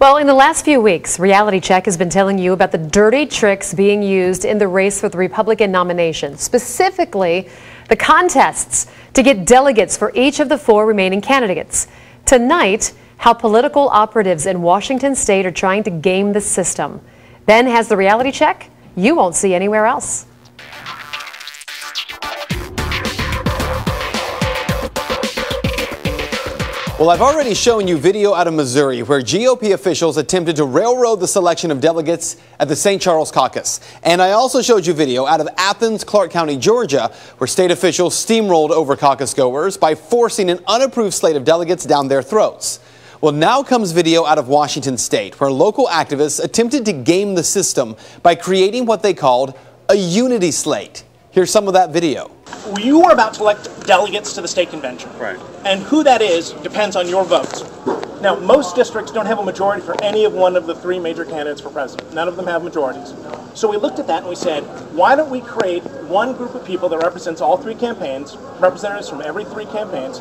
Well, in the last few weeks, Reality Check has been telling you about the dirty tricks being used in the race for the Republican nomination, specifically the contests to get delegates for each of the 4 remaining candidates. Tonight, how political operatives in Washington state are trying to game the system. Ben has the Reality Check you won't see anywhere else. Well, I've already shown you video out of Missouri where GOP officials attempted to railroad the selection of delegates at the St. Charles caucus. And I also showed you video out of Athens, Clark County, Georgia, where state officials steamrolled over caucus goers by forcing an unapproved slate of delegates down their throats. Well, now comes video out of Washington state where local activists attempted to game the system by creating what they called a unity slate. Here's some of that video. You are about to elect delegates to the state convention. Right. And who that is depends on your votes. Now, most districts don't have a majority for any of one of the 3 major candidates for president. None of them have majorities. So we looked at that and we said, why don't we create one group of people that represents all 3 campaigns, representatives from every 3 campaigns,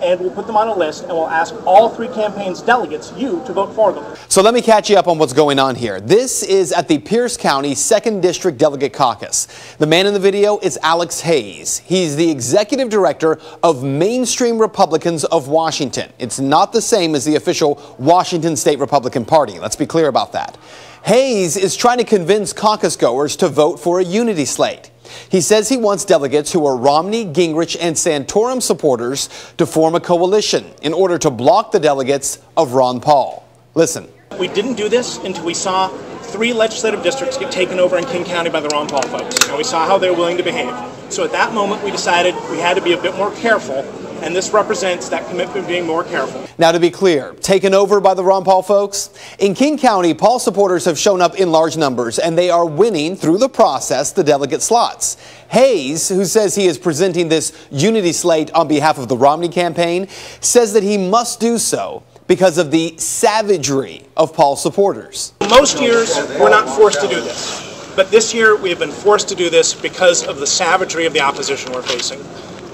and we'll put them on a list and we'll ask all 3 campaigns' delegates, you, to vote for them. So let me catch you up on what's going on here. This is at the Pierce County 2nd District Delegate Caucus. The man in the video is Alex Hayes. He's the executive director of Mainstream Republicans of Washington. It's not the same as the official Washington State Republican Party. Let's be clear about that. Hayes is trying to convince caucus goers to vote for a unity slate. He says he wants delegates who are Romney, Gingrich, and Santorum supporters to form a coalition in order to block the delegates of Ron Paul. Listen. We didn't do this until we saw 3 legislative districts get taken over in King County by the Ron Paul folks, and we saw how they were willing to behave. So at that moment, we decided we had to be a bit more careful, and this represents that commitment of being more careful. Now, to be clear, taken over by the Ron Paul folks? In King County, Paul supporters have shown up in large numbers, and they are winning through the process the delegate slots. Hayes, who says he is presenting this unity slate on behalf of the Romney campaign, says that he must do so because of the savagery of Paul's supporters. Most years, we're not forced to do this. But this year, we have been forced to do this because of the savagery of the opposition we're facing.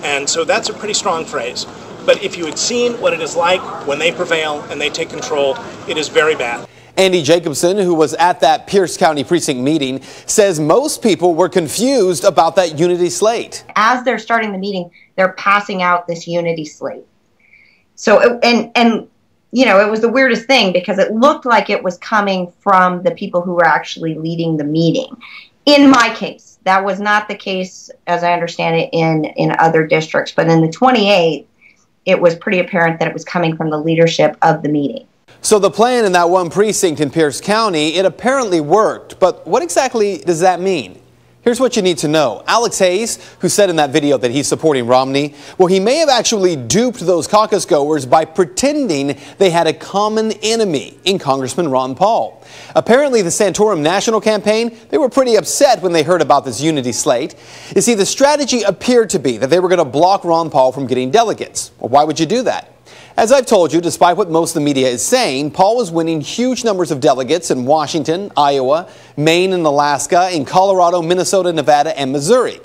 And so that's a pretty strong phrase. But if you had seen what it is like when they prevail and they take control, it is very bad. Andy Jacobson, who was at that Pierce County precinct meeting, says most people were confused about that unity slate. As they're starting the meeting, they're passing out this unity slate. So, and you know, it was the weirdest thing because it looked like it was coming from the people who were actually leading the meeting. In my case, that was not the case, as I understand it, in other districts. But in the 28th, it was pretty apparent that it was coming from the leadership of the meeting. So the plan in that one precinct in Pierce County, it apparently worked. But what exactly does that mean? Here's what you need to know. Alex Hayes, who said in that video that he's supporting Romney, well, he may have actually duped those caucus goers by pretending they had a common enemy in Congressman Ron Paul. Apparently, the Santorum National Campaign, they were pretty upset when they heard about this unity slate. You see, the strategy appeared to be that they were going to block Ron Paul from getting delegates. Well, why would you do that? As I've told you, despite what most of the media is saying, Paul was winning huge numbers of delegates in Washington, Iowa, Maine and Alaska, in Colorado, Minnesota, Nevada, and Missouri.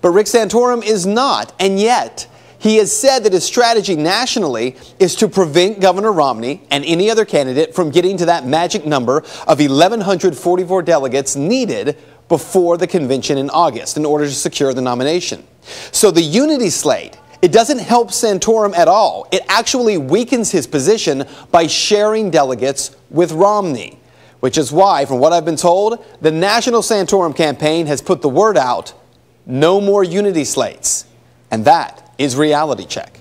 But Rick Santorum is not, and yet he has said that his strategy nationally is to prevent Governor Romney and any other candidate from getting to that magic number of 1,144 delegates needed before the convention in August in order to secure the nomination. So the unity slate, it doesn't help Santorum at all. It actually weakens his position by sharing delegates with Romney, which is why, from what I've been told, the National Santorum campaign has put the word out, no more unity slates. And that is Reality Check.